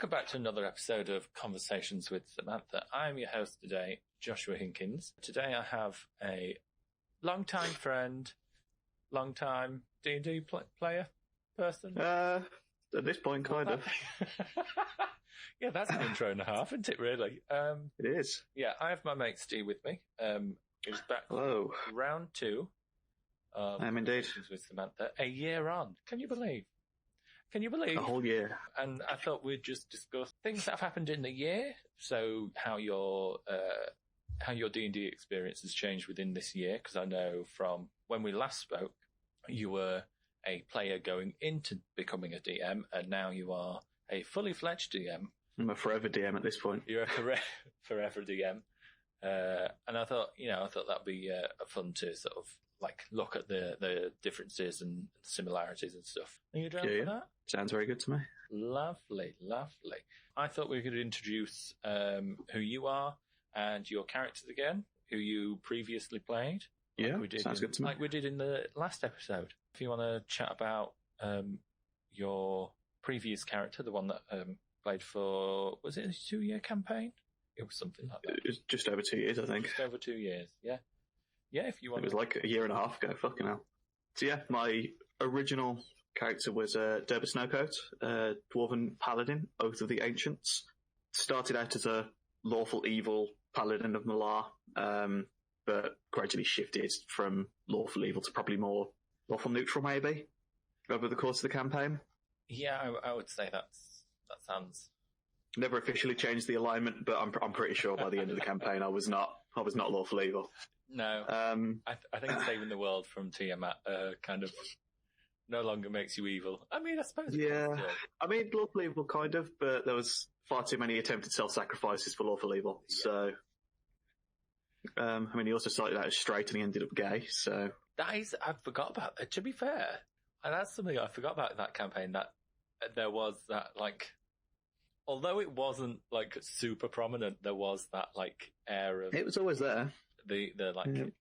Welcome back to another episode of Conversations with Samantha. I'm your host today, Joshua Hinkins. Today I have a long-time friend, long-time D&D player person. At this point, kind of. Yeah, that's an intro and a half, isn't it, really? It is. Yeah, I have my mate Steve with me. He's back Hello. for round 2 of I am indeed. Conversations with Samantha. A year on. Can you believe? Can you believe? A whole year. And I thought we'd just discuss things that have happened in the year. So how your D&D experience has changed within this year. Because I know from when we last spoke, you were a player going into becoming a DM, and now you are a fully fledged DM. I'm a forever DM at this point. You're a forever DM. And I thought that'd be fun to sort of like look at the differences and similarities and stuff. Are you down for that? Sounds very good to me. Lovely, lovely. I thought we could introduce who you are and your characters again, who you previously played. Yeah, sounds good to me. Like we did in the last episode. If you want to chat about your previous character, the one that played for, was it a 2-year campaign? It was something like that. It was just over 2 years, I think. Just over 2 years, yeah. Yeah, if you want. It was like a year and a half ago, fucking hell. So yeah, my original character was Derba Snowcoat, Dwarven Paladin, Oath of the Ancients. Started out as a lawful evil Paladin of Malar, but gradually shifted from lawful evil to probably more lawful neutral, maybe, over the course of the campaign. Yeah, I would say that sounds... Never officially changed the alignment, but I'm pretty sure by the end of the campaign I was not lawful evil. No, I think saving the world from Tiamat kind of no longer makes you evil. I mean, I suppose. Yeah, I mean, lawful evil kind of, but there was far too many attempted self-sacrifices for lawful evil. Yeah. So, I mean, he also started out as straight and he ended up gay. So I forgot about that. To be fair, and that's something I forgot about in that campaign. That there was that like. Although it wasn't like super prominent, there was that like air of. It was always there. The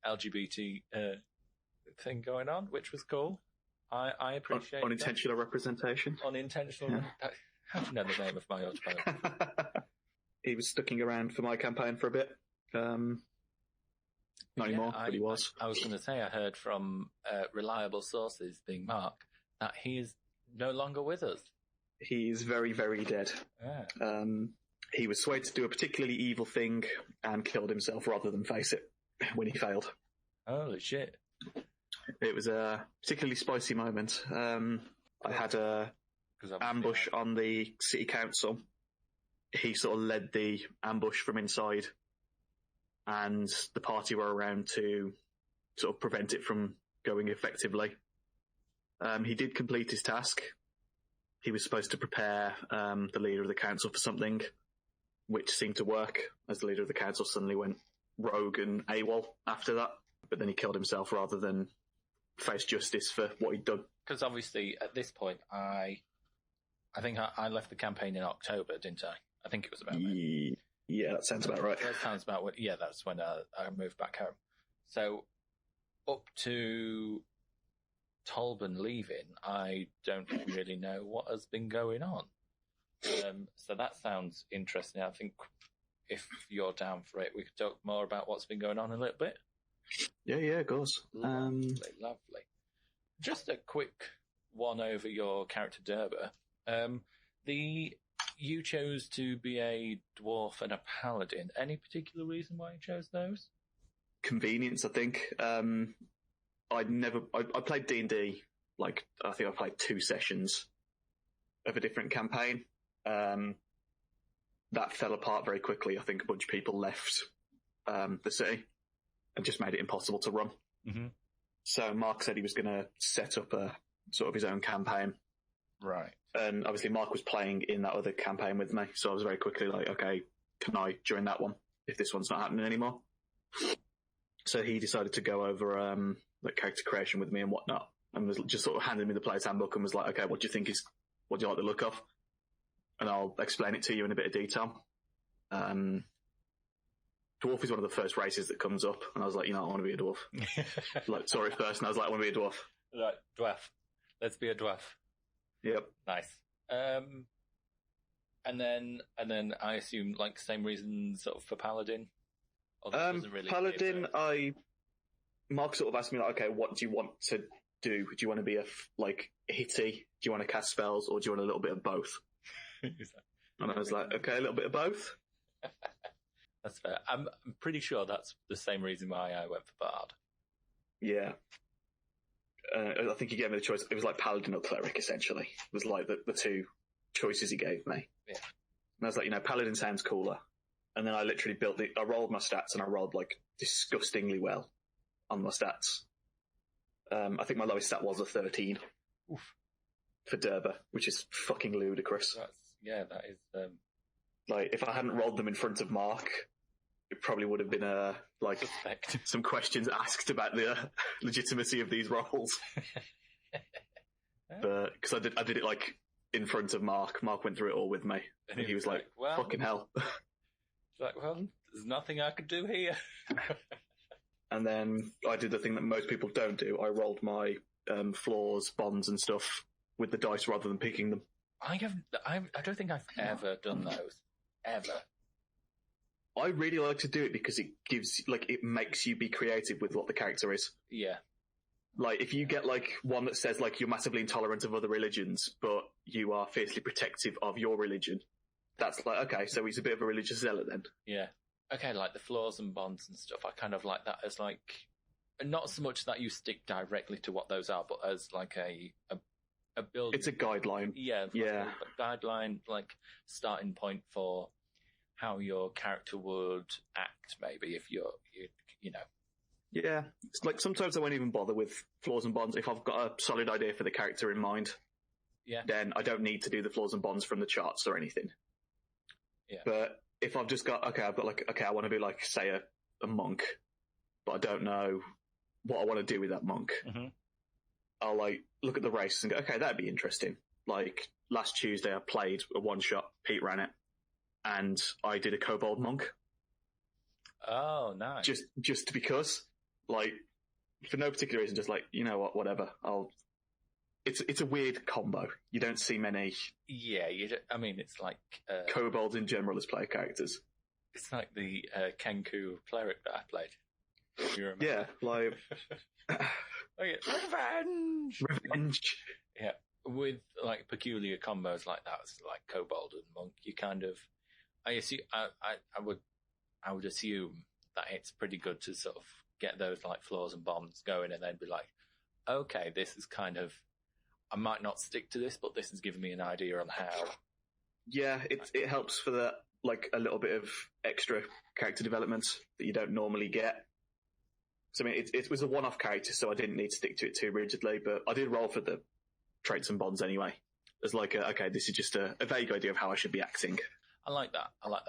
LGBT thing going on, which was cool. I appreciate unintentional representation. Unintentional. Yeah. How do you know the name of my autobiography? He was sticking around for my campaign for a bit. Not anymore, but he was. I was going to say I heard from reliable sources, being Mark, that he is no longer with us. He's very, very dead. Yeah. He was swayed to do a particularly evil thing and killed himself rather than face it when he failed. Holy shit. It was a particularly spicy moment. I had a ambush on the city council. He sort of led the ambush from inside, and the party were around to sort of prevent it from going effectively. He did complete his task. He was supposed to prepare the leader of the council for something, which seemed to work, as the leader of the council suddenly went rogue and AWOL after that. But then he killed himself rather than face justice for what he'd done. Because obviously, at this point, I think I left the campaign in October, didn't I? I think it was about then. Yeah, that sounds about right. That sounds about what. Yeah, that's when I moved back home. So up to Tolban leaving, I don't really know what has been going on. So that sounds interesting. I think if you're down for it, we could talk more about what's been going on a little bit. Yeah, of course. Lovely. Just a quick one over your character Derba. You chose to be a dwarf and a paladin. Any particular reason why you chose those? Convenience, I think. I played D&D, like, I think I played 2 sessions of a different campaign. That fell apart very quickly. I think a bunch of people left the city and just made it impossible to run. Mm-hmm. So Mark said he was going to set up a sort of his own campaign. Right. And obviously Mark was playing in that other campaign with me, so I was very quickly like, okay, can I join that one if this one's not happening anymore? So he decided to go over like character creation with me and whatnot, and was just sort of handed me the player's handbook and was like, okay, what do you like the look of? And I'll explain it to you in a bit of detail. Dwarf is one of the first races that comes up, and I was like, I want to be a dwarf. Like, saw it first, and I was like, I want to be a dwarf. Right, dwarf. Let's be a dwarf. Yep. Nice. And then I assume like same reason sort of for Paladin. Really Paladin, Mark sort of asked me like, okay, what do you want to do? Do you want to be a hitty? Do you want to cast spells, or do you want a little bit of both? And I was like, okay, a little bit of both. That's fair. I'm pretty sure that's the same reason why I went for Bard. Yeah. I think he gave me the choice. It was like Paladin or Cleric, essentially. It was like the two choices he gave me. Yeah. And I was like, Paladin sounds cooler. And then I literally I rolled my stats, and I rolled like disgustingly well on my stats. I think my lowest stat was a 13. Oof. For Durba, which is fucking ludicrous. That is... Like, if I hadn't rolled them in front of Mark, it probably would have been some questions asked about the legitimacy of these rolls. But because I did it like in front of Mark. Mark went through it all with me, and he was like, well, "Fucking hell!" Like, well, there's nothing I could do here. And then I did the thing that most people don't do. I rolled my flaws, bonds, and stuff with the dice rather than picking them. I don't think I've ever done those. Ever. I really like to do it because it it makes you be creative with what the character is. Yeah. Like, if you get, one that says, you're massively intolerant of other religions, but you are fiercely protective of your religion, that's okay, so he's a bit of a religious zealot then. Yeah. Okay, like the flaws and bonds and stuff, I kind of like that as, not so much that you stick directly to what those are, but as, a build. It's a guideline. Yeah. A guideline, starting point for how your character would act, maybe, if you know. Yeah. It's sometimes I won't even bother with flaws and bonds if I've got a solid idea for the character in mind. Yeah. Then I don't need to do the flaws and bonds from the charts or anything. Yeah. But if I've just got, I want to be say a monk, but I don't know what I want to do with that monk. Mm-hmm. I'll look at the race and go, okay, that'd be interesting. Last Tuesday I played a one shot, Pete ran it, and I did a kobold monk. Oh, nice. Just because, for no particular reason, just you know what, whatever. It's a weird combo. You don't see many. Yeah, it's like kobolds in general as player characters. It's like the Kenku cleric that I played. If you remember. Yeah, Revenge. Yeah, with peculiar combos like that, like kobold and monk. You kind of, I would assume that it's pretty good to sort of get those flaws and bonds going, and then be like, okay, this is kind of, I might not stick to this, but this has given me an idea on how. Yeah, it helps for that, a little bit of extra character development that you don't normally get. So, it was a one-off character, so I didn't need to stick to it too rigidly, but I did roll for the traits and bonds anyway. As okay, this is just a vague idea of how I should be acting. I like that a lot.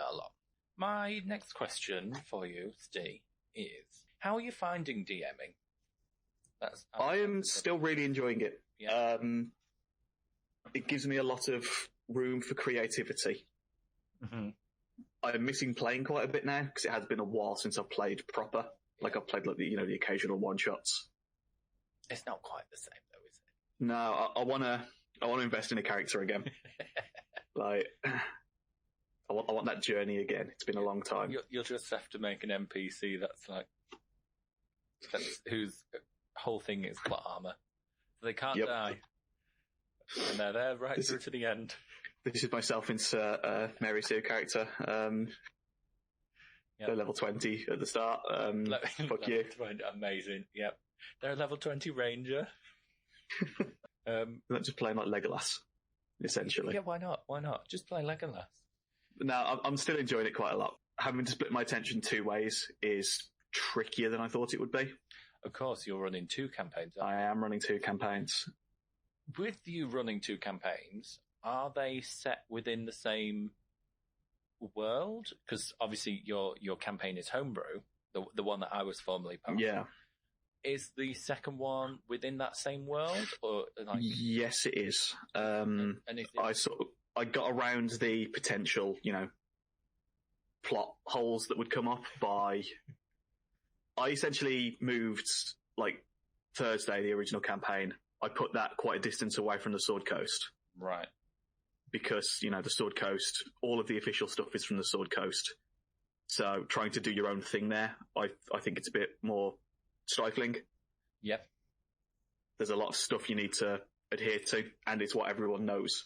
My next question for you, Steve, is how are you finding DMing? I am still really enjoying it. Yeah. It gives me a lot of room for creativity. Mm-hmm. I'm missing playing quite a bit now because it has been a while since I've played proper. I've played the occasional one shots. It's not quite the same though, is No, it? I want to invest in a character again. I want that journey again. It's been a long time. You'll just have to make an NPC that's whose whole thing is plot armor, so they can't die, and they're there through to the end. This is myself insert Mary Sue character. They're level 20 at the start. Fuck you. 20, amazing. Yep. They're a level 20 ranger. Not just playing like Legolas, essentially. Yeah, why not? Why not? Just play Legolas. No, I'm still enjoying it quite a lot. Having to split my attention two ways is trickier than I thought it would be. Of course, you're running two campaigns. I am running two campaigns. With you running two campaigns, are they set within the same world? Because obviously your campaign is homebrew, the one that I was formerly part of. Yeah. Is the second one within that same world, or Yes, it is. And is it... I got around the potential, plot holes that would come up by. I essentially moved Thursday, the original campaign. I put that quite a distance away from the Sword Coast. Right. because, the Sword Coast, all of the official stuff is from the Sword Coast. So trying to do your own thing there, I think it's a bit more stifling. Yep. There's a lot of stuff you need to adhere to, and it's what everyone knows.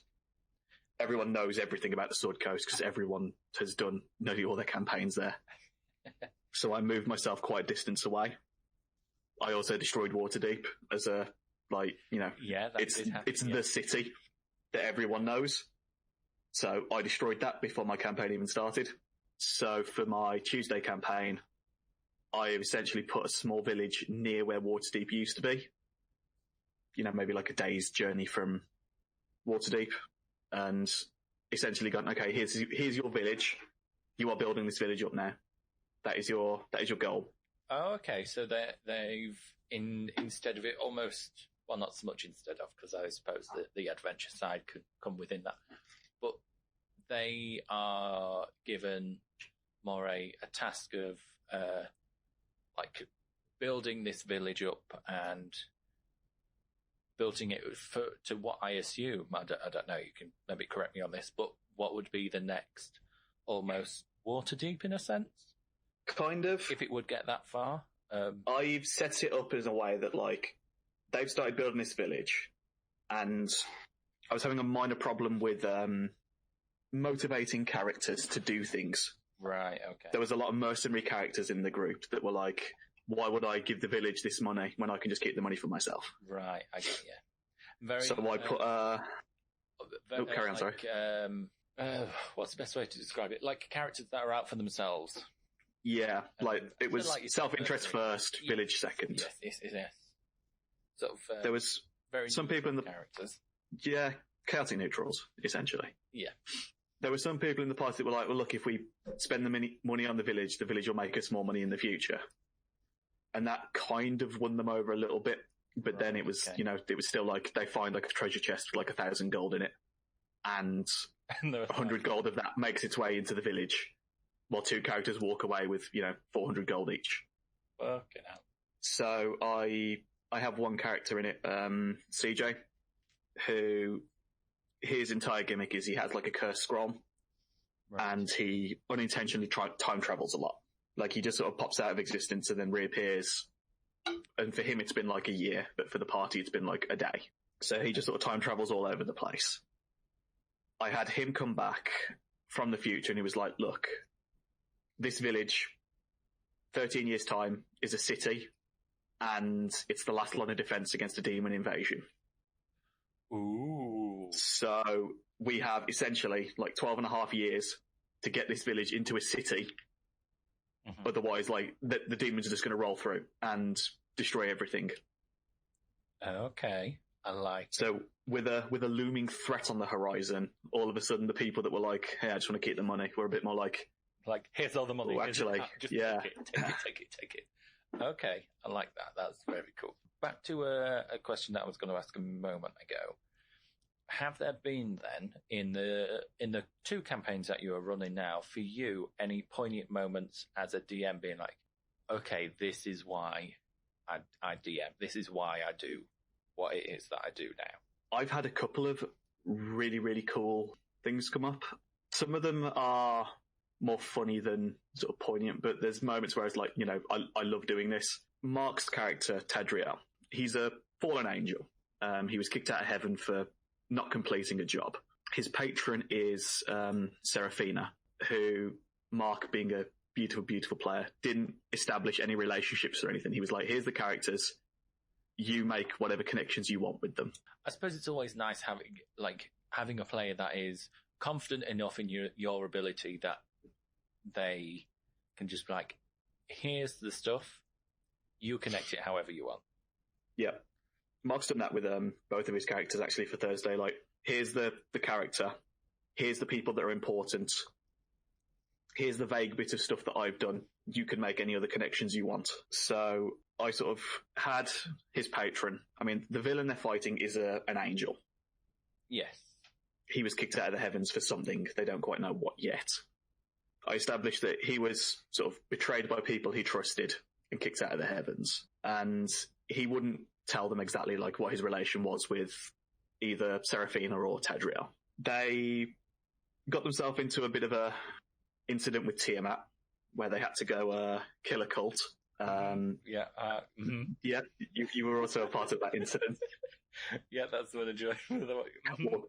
Everyone knows everything about the Sword Coast because everyone has done nearly all their campaigns there. So I moved myself quite a distance away. I also destroyed Waterdeep as a, Yeah, it's the city that everyone knows. So I destroyed that before my campaign even started. So for my Tuesday campaign, I essentially put a small village near where Waterdeep used to be. Maybe like a day's journey from Waterdeep, and essentially gone, okay, here's your village. You are building this village up now. That is your goal. Oh, okay. So they've instead of it almost, well, not so much instead of, because I suppose the adventure side could come within that, but they are given more a task of building this village up and building it to what I assume, I don't know, you can maybe correct me on this, but what would be the next almost Waterdeep in a sense? Kind of. If it would get that far. I've set it up in a way that, they've started building this village, and I was having a minor problem with motivating characters to do things. Right, okay. There was a lot of mercenary characters in the group that were like, why would I give the village this money when I can just keep the money for myself? Right, I get you. So I put carry on, sorry. What's the best way to describe it? Like characters that are out for themselves. Yeah, it was self-interest first, village second. Yes. Sort of, there was very some people in the characters. Yeah, chaotic neutrals, essentially. Yeah. There were some people in the party that were like, well, look, if we spend the money on the village will make us more money in the future. And that kind of won them over a little bit. But then it was, it was still they find a treasure chest with 1,000 gold in it. And 100 gold of that makes its way into the village, while two characters walk away with, 400 gold each. Fucking hell. So I have one character in it, CJ, who his entire gimmick is he has a cursed scroll, right, and he unintentionally time travels a lot. He just sort of pops out of existence and then reappears. And for him, it's been a year, but for the party, it's been a day. So he just sort of time travels all over the place. I had him come back from the future and he was like, look, this village, 13 years' time, is a city, and it's the last line of defense against a demon invasion. Ooh. So we have essentially 12 and a half years to get this village into a city. Mm-hmm. Otherwise, the demons are just going to roll through and destroy everything. Okay, I like. So with a looming threat on the horizon, all of a sudden the people that were like, "Hey, I just want to keep the money," were a bit more like, "Here's all the money." Oh, actually, just yeah, take it. Okay, I like that. That's very cool. Back to a question that I was going to ask a moment ago. Have there been then in the two campaigns that you are running now for you any poignant moments as a DM being like, okay, this is why I DM. This is why I do what it is that I do now. I've had a couple of really, really cool things come up. Some of them are more funny than sort of poignant, but there's moments where it's I love doing this. Mark's character, Tadriel, he's a fallen angel. He was kicked out of heaven for not completing a job. His patron is Seraphina, who Mark, being a beautiful, beautiful player, didn't establish any relationships or anything. He was like, here's the characters. You make whatever connections you want with them. I suppose it's always nice having a player that is confident enough in your ability that they can just be like, here's the stuff. You connect it however you want. Yeah. Mark's done that with both of his characters actually for Thursday. Here's the character. Here's the people that are important. Here's the vague bit of stuff that I've done. You can make any other connections you want. So I sort of had his patron. I mean, the villain they're fighting is an angel. Yes. He was kicked out of the heavens for something. They don't quite know what yet. I established that he was sort of betrayed by people he trusted and kicked out of the heavens. And he wouldn't tell them exactly what his relation was with either Seraphina or Tadriel. they got themselves into a bit of a incident with Tiamat, where they had to go kill a cult. Yeah, you were also a part of that incident. Yeah, that's the one I enjoyed.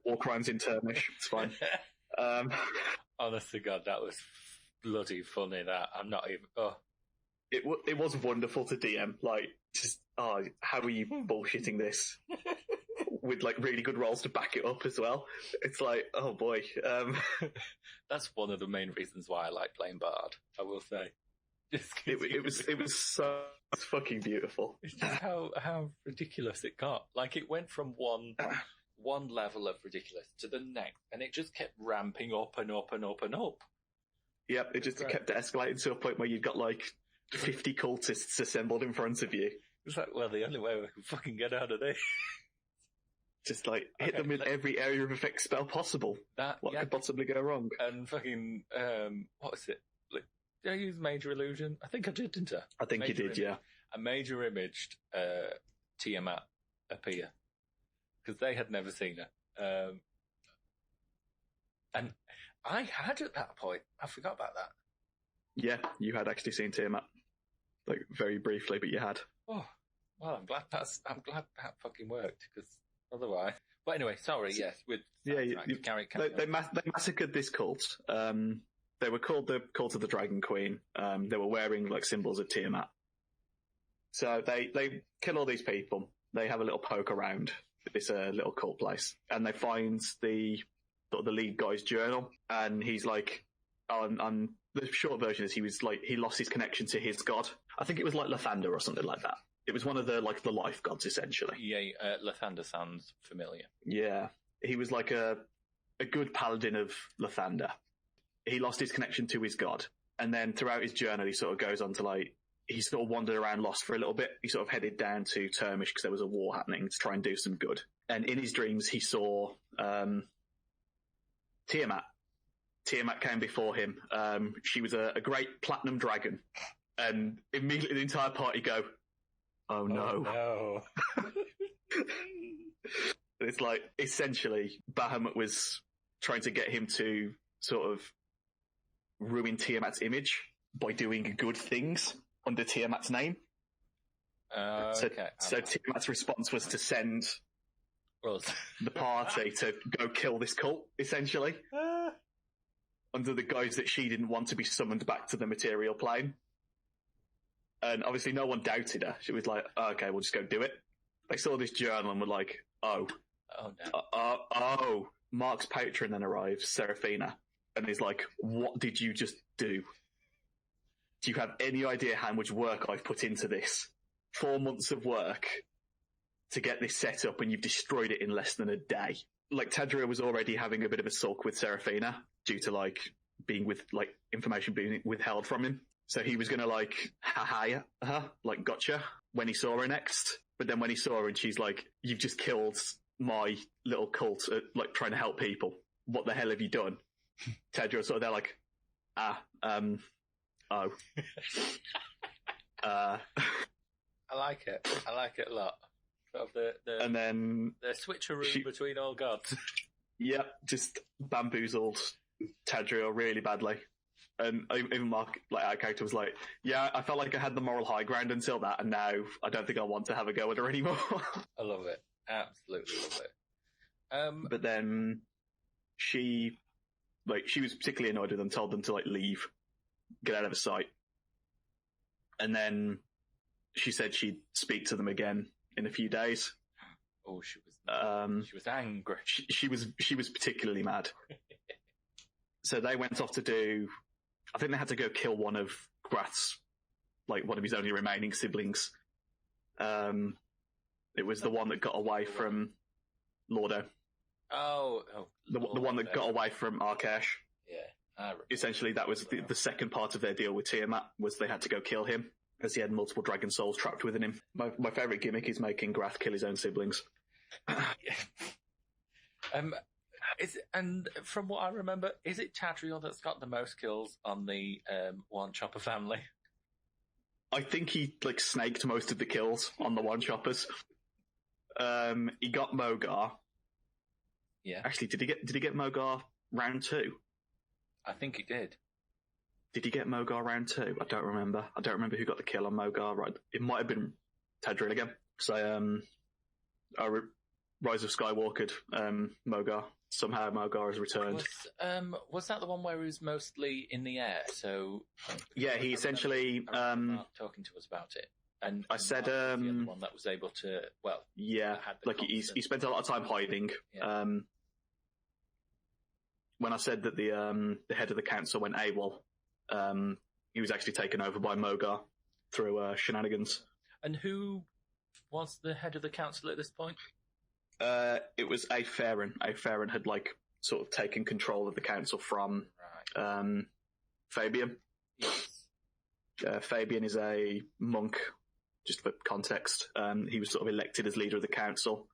War crimes in Turmish, it's fine. Honest to God, that was bloody funny. That I'm not even. Oh, it was wonderful to DM. Like, just how are you bullshitting this? With like really good rolls to back it up as well. It's like, oh boy. That's one of the main reasons why I like playing Bard, I will say. It was so fucking beautiful. It's just how ridiculous it got. Like, it went from one level of ridiculous to the next, and it just kept ramping up and up and up and up. Yep, it just kept escalating to a point where you've got like 50 cultists assembled in front of you. It's like, well, the only way we can fucking get out of this. Just like hit them with every area of effect spell possible. What could possibly go wrong? And fucking what was it? Like, did I use Major Illusion? I think I did, didn't I? I think you did, yeah. A Major imaged Tiamat appear because they had never seen her, and I had at that point. I forgot about that. Yeah, you had actually seen Tiamat, like very briefly, but you had. Oh, well, I'm glad that fucking worked because. Otherwise, but anyway, sorry. Yes, with they massacred this cult. They were called the Cult of the Dragon Queen. They were wearing like symbols of Tiamat. So they kill all these people. They have a little poke around this little cult place, and they find the lead guy's journal, and he's like, on the short version is he lost his connection to his god. I think it was like Lathander or something like that. It was one of the life gods, essentially. Yeah, Lathander sounds familiar. Yeah. He was like a good paladin of Lathander. He lost his connection to his god. And then throughout his journey, he sort of goes on to he sort of wandered around lost for a little bit. He sort of headed down to Turmish because there was a war happening to try and do some good. And in his dreams, he saw Tiamat. Tiamat came before him. She was a great platinum dragon. And immediately the entire party go, oh no. Oh, no. It's like, essentially, Bahamut was trying to get him to sort of ruin Tiamat's image by doing good things under Tiamat's name. Okay. So Tiamat's response was to send the party to go kill this cult, essentially, under the guise that she didn't want to be summoned back to the material plane. And obviously no one doubted her. She was like, oh, okay, we'll just go do it. They saw this journal and were like, oh no. Mark's patron then arrives, Seraphina, and he's like, what did you just do? Do you have any idea how much work I've put into this? 4 months of work to get this set up, and you've destroyed it in less than a day. Like, Tadria was already having a bit of a sulk with Seraphina due to information being withheld from him. So he was going to ha her, gotcha, when he saw her next. But then when he saw her and she's like, you've just killed my little cult at, trying to help people. What the hell have you done? Tedra sort of there oh. I like it. I like it a lot. Sort of and then the switcheroo between all gods. Yep, just bamboozled Tadriel really badly. And even Mark, our character was like, yeah, I felt like I had the moral high ground until that, and now I don't think I want to have a go at her anymore. I love it. Absolutely love it. But then she was particularly annoyed with them, told them to leave, get out of her sight. And then she said she'd speak to them again in a few days. Oh, she was angry. She was particularly mad. So they went off to do, I think they had to go kill one of Grath's, one of his only remaining siblings. It was the one that got away from Lordo. The one that got away from Arkesh. Yeah. Essentially, that was the second part of their deal with Tiamat, was they had to go kill him, as he had multiple dragon souls trapped within him. My favourite gimmick is making Grath kill his own siblings. And from what I remember, is it Tadriel that's got the most kills on the One Chopper family? I think he snaked most of the kills on the One Choppers. He got Mogar. Yeah. Actually, did he get Mogar round 2? I think he did. Did he get Mogar round 2? I don't remember. I don't remember who got the kill on Mogar. Right, it might have been Tedrill again. So, Rise of Skywalker, Mogar. Somehow Mogar has returned. Was that the one where he was mostly in the air? So yeah, he essentially Mark talking to us about it, and I said the one that was able to like he spent a lot of time hiding. Yeah. When I said that the head of the council went AWOL, he was actually taken over by Mogar through shenanigans. And who was the head of the council at this point? It was a Farron. A Farron had sort of taken control of the council from Fabian. Yes. Fabian is a monk, just for context. He was sort of elected as leader of the council.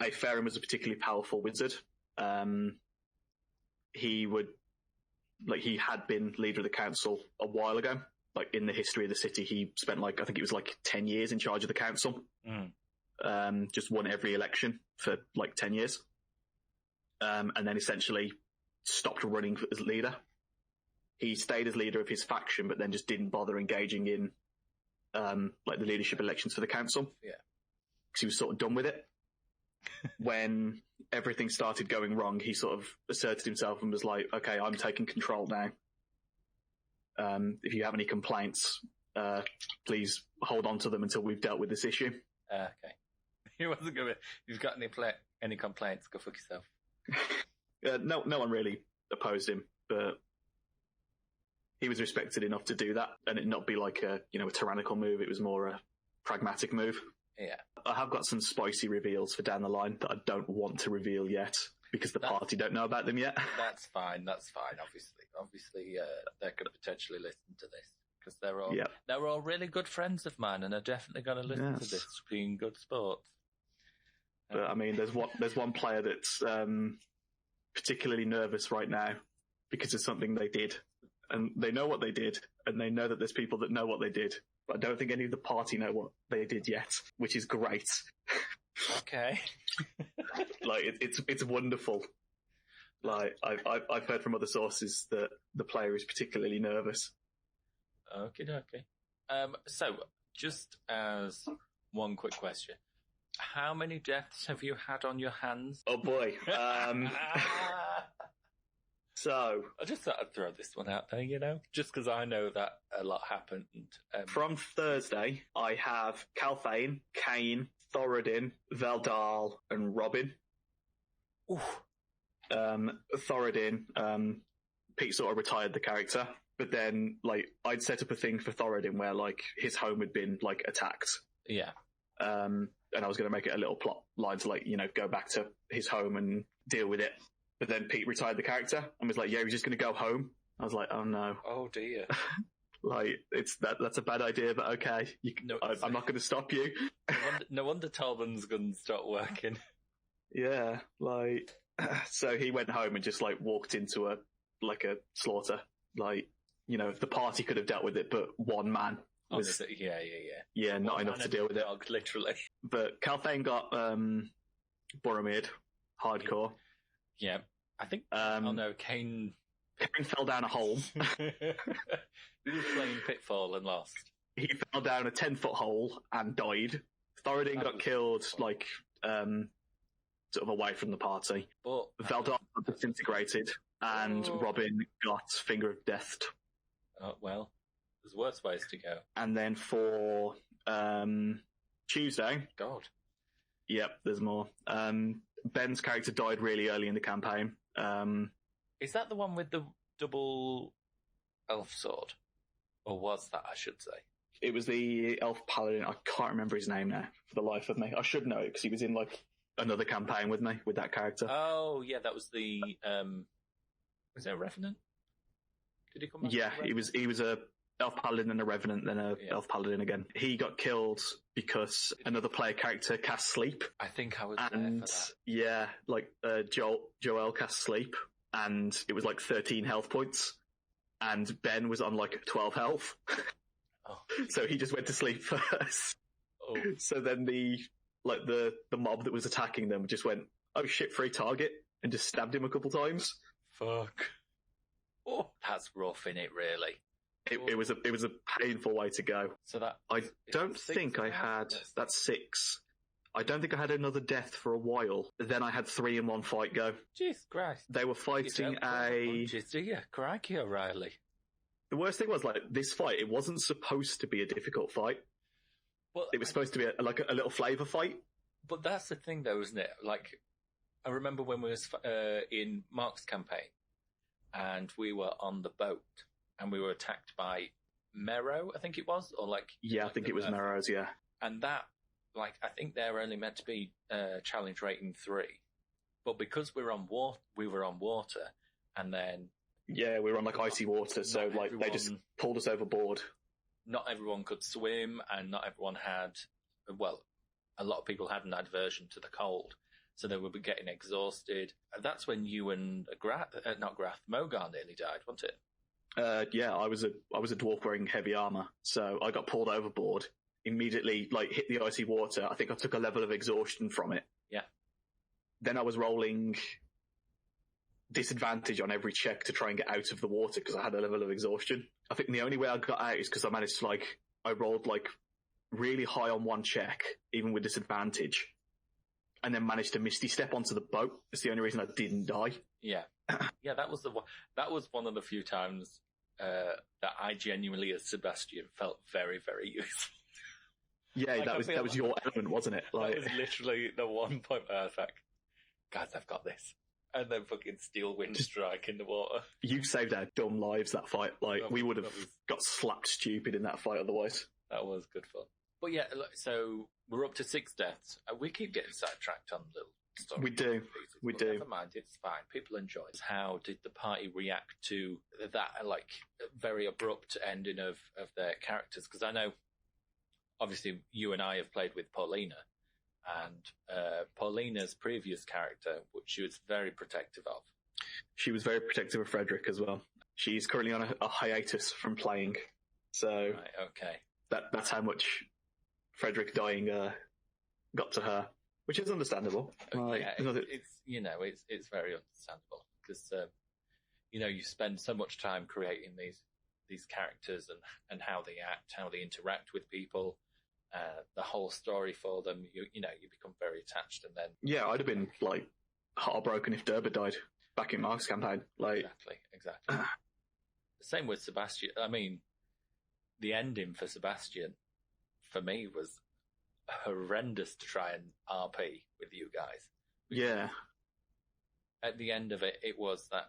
A Farron was a particularly powerful wizard. He had been leader of the council a while ago. In the history of the city, he spent I think it was 10 years in charge of the council. Just won every election for 10 years. And then essentially stopped running as leader. He stayed as leader of his faction, but then just didn't bother engaging in the leadership elections for the council. Yeah. Because he was sort of done with it. When everything started going wrong, he sort of asserted himself and was like, okay, I'm taking control now. If you have any complaints, please hold on to them until we've dealt with this issue. Okay. He wasn't going to... If you've got any complaints, go fuck yourself. No one really opposed him, but he was respected enough to do that, and it not be a tyrannical move. It was more a pragmatic move. Yeah. I have got some spicy reveals for down the line that I don't want to reveal yet, because the party don't know about them yet. That's fine. Obviously, they could potentially listen to this, because they're all really good friends of mine, and are definitely going to listen to this, being good sports. But I mean, there's one player that's particularly nervous right now because of something they did, and they know what they did, and they know that there's people that know what they did, but I don't think any of the party know what they did yet, which is great. Okay. It's wonderful. I've heard from other sources that the player is particularly nervous. Okay. So just as one quick question. How many deaths have you had on your hands? Oh boy. So I just thought I'd throw this one out there, just because I know that a lot happened. From Thursday, I have Calthane, Kane, Thoradin, Veldal, and Robin. Oof. Thoradin, Pete sort of retired the character, but then I'd set up a thing for Thoradin where his home had been attacked. Yeah. And I was going to make it a little plot line to go back to his home and deal with it. But then Pete retired the character and was like, yeah, he's just going to go home. I was like, oh no. Oh dear. That's a bad idea, but okay. I'm not going to stop you. No wonder Tolman's gun stopped working. Yeah, so he went home and just walked into a slaughter. The party could have dealt with it, but one man was yeah, not enough to deal with it. Dog, literally. But Calthane got Boromir, hardcore. Yeah, I think. Kane fell down a hole. He was playing Pitfall and lost. He fell down a 10-foot hole and died. Thoradin got killed, sort of away from the party. But Veldar got disintegrated, and Robin got Finger of Death. Oh, well, there's worse ways to go. And then for Tuesday... God. Yep, there's more. Ben's character died really early in the campaign. Is that the one with the double elf sword? Or was that, I should say? It was the elf paladin. I can't remember his name now, for the life of me. I should know it, because he was in, another campaign with me, with that character. Oh, yeah, that was the... was it a Revenant? Did he come back? Yeah, he was a elf paladin and a Revenant, then a elf paladin again. He got killed because another player character cast Sleep. I think I was there for that. Yeah, Joel cast Sleep, and it was 13 health points, and Ben was on 12 health. Oh. So he just went to sleep first. Oh. So then the mob that was attacking them just went, oh shit, free target. and just stabbed him a couple times. Fuck. Oh, that's rough, innit, really? It was a painful way to go. So that I don't think I had... That's 6. I don't think I had another death for a while. Then I had 3 in one fight go. Jeez Christ. They were fighting Do you? Crikey, O'Reilly. The worst thing was, like, this fight, it wasn't supposed to be a difficult fight. But it was supposed to be a little flavour fight. But that's the thing, though, isn't it? Like, I remember when we was in Mark's campaign, and we were on the boat, and we were attacked by Mero, I think it was, or like... Yeah, I think it was Mero's, yeah. And that, like, I think they're only meant to be challenge rating 3. But because we were on water, and then... Yeah, we were on, like, icy water, so, like, they just pulled us overboard. Not everyone could swim, and not everyone had... Well, a lot of people had an aversion to the cold, so they would be getting exhausted. And that's when you and Mogar nearly died, wasn't it? Yeah, I was a dwarf wearing heavy armor, so I got pulled overboard. Immediately, like, hit the icy water. I think I took a level of exhaustion from it. Yeah. Then I was rolling disadvantage on every check to try and get out of the water because I had a level of exhaustion. I think the only way I got out is because I managed to, I rolled, really high on one check, even with disadvantage, and then managed to misty step onto the boat. That's the only reason I didn't die. Yeah. Yeah, that was one of the few times that I genuinely, as Sebastian, felt very, very useful. Yeah, that was your element, wasn't it? That was literally the one point where I was like, guys, I've got this. And then fucking steel wind strike in the water. You saved our dumb lives that fight. We would have got slapped stupid in that fight otherwise. That was good fun. But yeah, so we're up to 6 deaths. We keep getting sidetracked on little stuff. We do. We do. Never mind, it's fine. People enjoy it. How did the party react to that, very abrupt ending of their characters? Because I know, obviously, you and I have played with Paulina. And Paulina's previous character, which she was very protective of. She was very protective of Frederick as well. She's currently on a hiatus from playing. So right, okay. That's how much Frederick dying got to her, which is understandable. Yeah, it's very understandable because you spend so much time creating these characters and how they act, how they interact with people. The whole story for them, you become very attached, and then I'd have been heartbroken if Derber died back in Mark's campaign. Exactly. The same with Sebastian. I mean, the ending for Sebastian for me was horrendous to try and RP with you guys. Yeah. At the end of it, it was that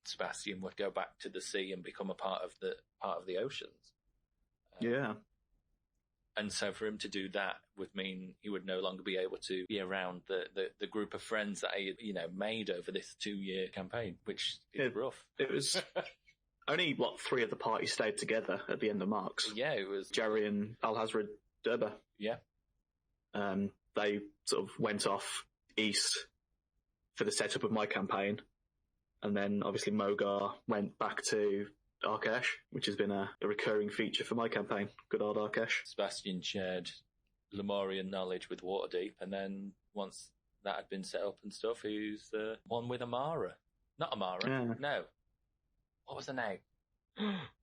Sebastian would go back to the sea and become a part of the oceans. Yeah. And so for him to do that would mean he would no longer be able to be around the group of friends that he made over this 2-year campaign, which is rough. It was only, 3 of the party stayed together at the end of Mark's. Yeah, it was... Jerry and Alhazred Derber. Yeah. They sort of went off east for the setup of my campaign. And then, obviously, Mogar went back to Arkesh, which has been a recurring feature for my campaign. Good old Arkesh. Sebastian shared Lemurian knowledge with Waterdeep, and then once that had been set up and stuff, he's one with Amara. Not Amara, no. What was the name?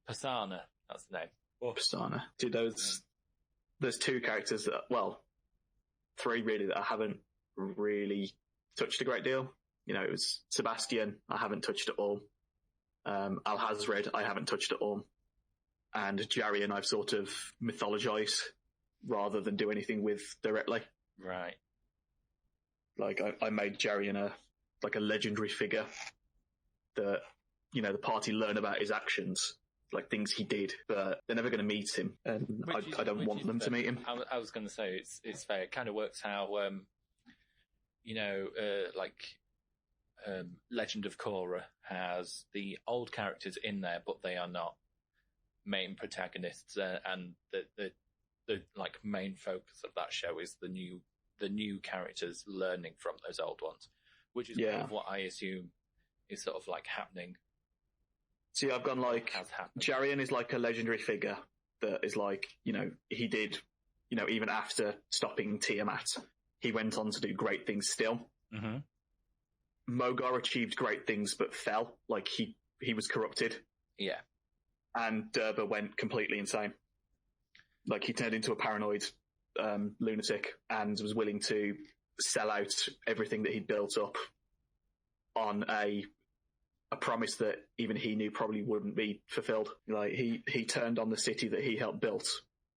Pisana, that's the name. Oh. Pisana. Dude, there's 2 characters that, 3 really, that I haven't really touched a great deal. It was Sebastian, I haven't touched at all. Alhazred, I haven't touched at all. And Jarian, I've sort of mythologized rather than do anything with directly. Right. I made Jarian a legendary figure that, the party learn about his actions, things he did, but they're never going to meet him, and I don't want them to meet him. I was going to say, it's fair. It kind of works how, Legend of Korra has the old characters in there, but they are not main protagonists, and the main focus of that show is the new characters learning from those old ones, which is kind of what I assume is sort of happening. See, I've gone Jarian is a legendary figure that is he did, even after stopping Tiamat, he went on to do great things still. Mm-hmm. Mogar achieved great things but fell. Like, he was corrupted. Yeah. And Durba went completely insane. Like, he turned into a paranoid lunatic and was willing to sell out everything that he'd built up on a promise that even he knew probably wouldn't be fulfilled. Like, he turned on the city that he helped build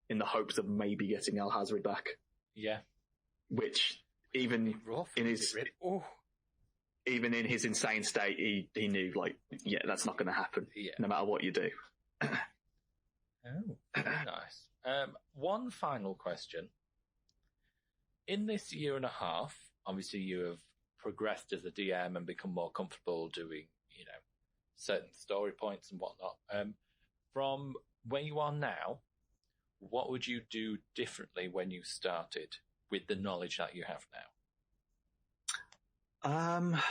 in the hopes of maybe getting Al-Hazred back. Yeah. Which, even in his insane state, he knew, like, yeah, that's not going to happen, no matter what you do. Oh, very nice. One final question. In this year and a half, obviously you have progressed as a DM and become more comfortable doing, certain story points and whatnot. From where you are now, what would you do differently when you started with the knowledge that you have now?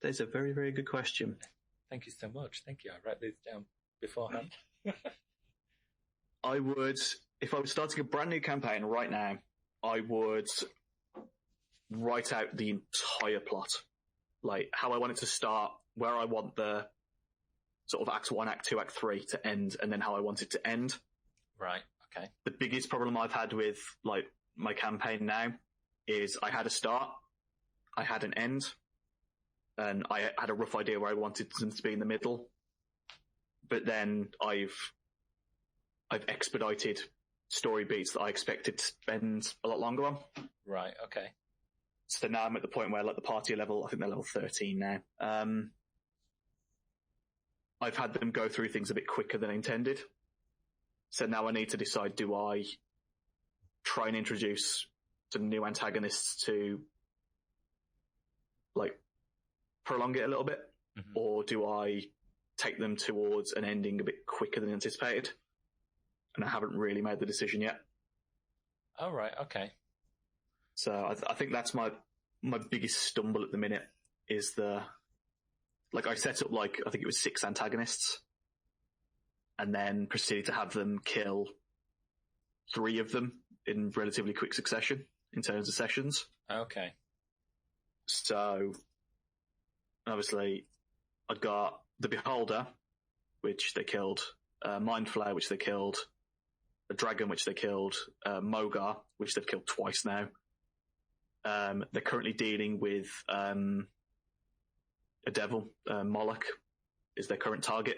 That's a very, very good question. Thank you so much. Thank you. I wrote these down beforehand. I would, if I was starting a brand new campaign right now, I would write out the entire plot. Like, how I want it to start, where I want the sort of Act 1, Act 2, Act 3 to end, and then how I want it to end. Right, okay. The biggest problem I've had with, like, my campaign now is I had a start, I had an end, and I had a rough idea where I wanted them to be in the middle. But then I've expedited story beats that I expected to spend a lot longer on. Right, okay. So now I'm at the point where, like, the party level, I think they're level 13 now. I've had them go through things a bit quicker than intended. So now I need to decide, do I try and introduce some new antagonists to, like, prolong it a little bit? Mm-hmm. Or do I take them towards an ending a bit quicker than anticipated? And I haven't really made the decision yet. Oh, right, okay. So I think that's my biggest stumble at the minute is I set up, like, I think it was 6 antagonists and then proceeded to have them kill 3 of them in relatively quick succession in terms of sessions. Okay. So, obviously, I got the Beholder, which they killed, Mind Flayer, which they killed, a Dragon, which they killed, Mogar, which they've killed twice now. They're currently dealing with a devil, Moloch, is their current target.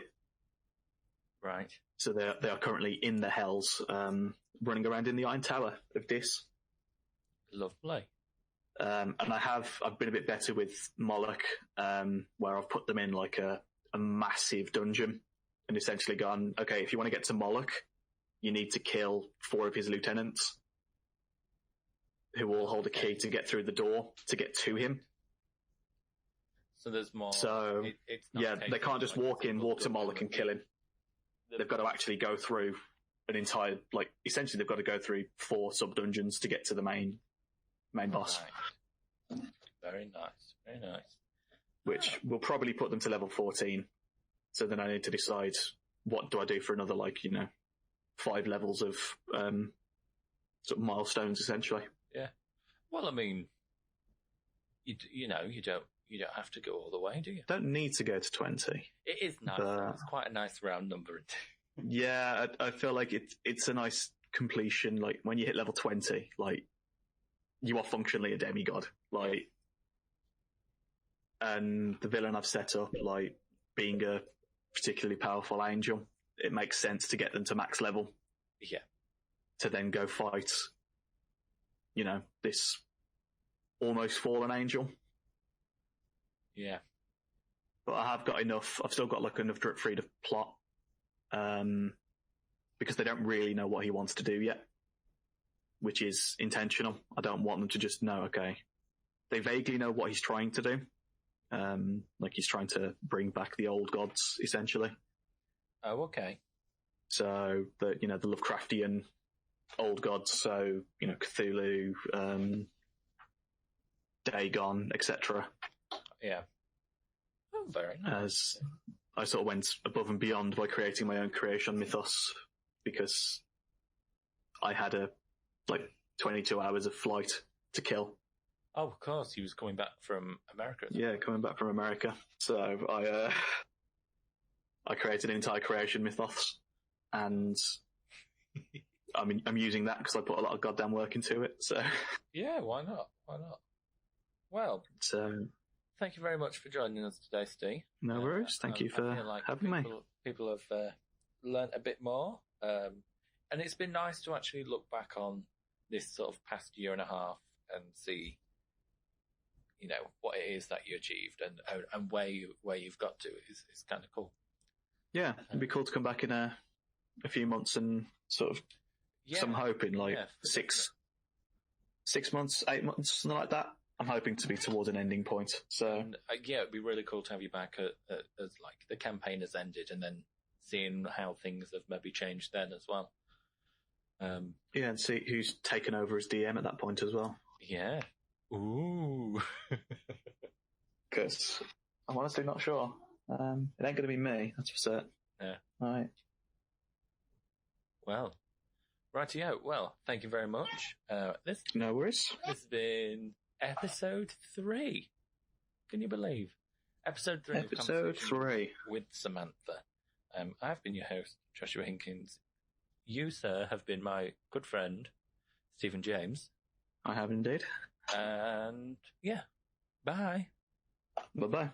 Right. So they are currently in the Hells, running around in the Iron Tower of Dis. Lovely. And I've been a bit better with Moloch, where I've put them in, like, a massive dungeon and essentially gone, okay, if you want to get to Moloch, you need to kill 4 of his lieutenants who all hold a key to get through the door to get to him. So there's more. So, they can't just walk to Moloch and kill him. They've got to actually go through an entire, like, essentially they've got to go through 4 sub-dungeons to get to the main boss. Right. Very nice, very nice. Which will probably put them to level 14. So then I need to decide, what do I do for another, 5 levels of sort of milestones, essentially. Yeah. Well, I mean, you don't have to go all the way, do you? Don't need to go to 20. It is nice. It's quite a nice round number. Yeah, I feel like it's a nice completion. Like, when you hit level 20, like, you are functionally a demigod. Like, and the villain I've set up, like, being a particularly powerful angel, it makes sense to get them to max level. Yeah. To then go fight, this almost fallen angel. Yeah. But I have got enough, I've still got, like, enough drip free to plot, because they don't really know what he wants to do yet, which is intentional. I don't want them to just know, okay. They vaguely know what he's trying to do. Like, he's trying to bring back the old gods, essentially. Oh, okay. So, the Lovecraftian old gods, so, Cthulhu, Dagon, etc. Yeah. Oh, very nice. As I sort of went above and beyond by creating my own creation mythos, because I had 22 hours of flight to kill. Oh, of course, he was coming back from America. Yeah, coming back from America. So I created an entire creation mythos, and I'm using that because I put a lot of goddamn work into it. So yeah, why not? Why not? Well, thank you very much for joining us today, Steve. No worries. Thank you for having me. People have learnt a bit more, and it's been nice to actually look back on this sort of past year and a half and see, what it is that you achieved and where you've got to is kind of cool. Yeah, it'd be cool to come back in a few months and sort of some hope in 6 months, 8 months, something like that. I'm hoping to be towards an ending point. So and, it'd be really cool to have you back as like the campaign has ended, and then seeing how things have maybe changed then as well. And see who's taken over as DM at that point as well. Yeah. Ooh. Because I'm honestly not sure. It ain't going to be me, that's for certain. Yeah. All right. Well, rightio. Well, thank you very much. No worries. This has been episode 3. Can you believe? Episode 3. Episode 3. With Samantha. I've been your host, Joshua Hinkins. You, sir, have been my good friend, Stephen James. I have indeed. And, yeah. Bye. Bye-bye.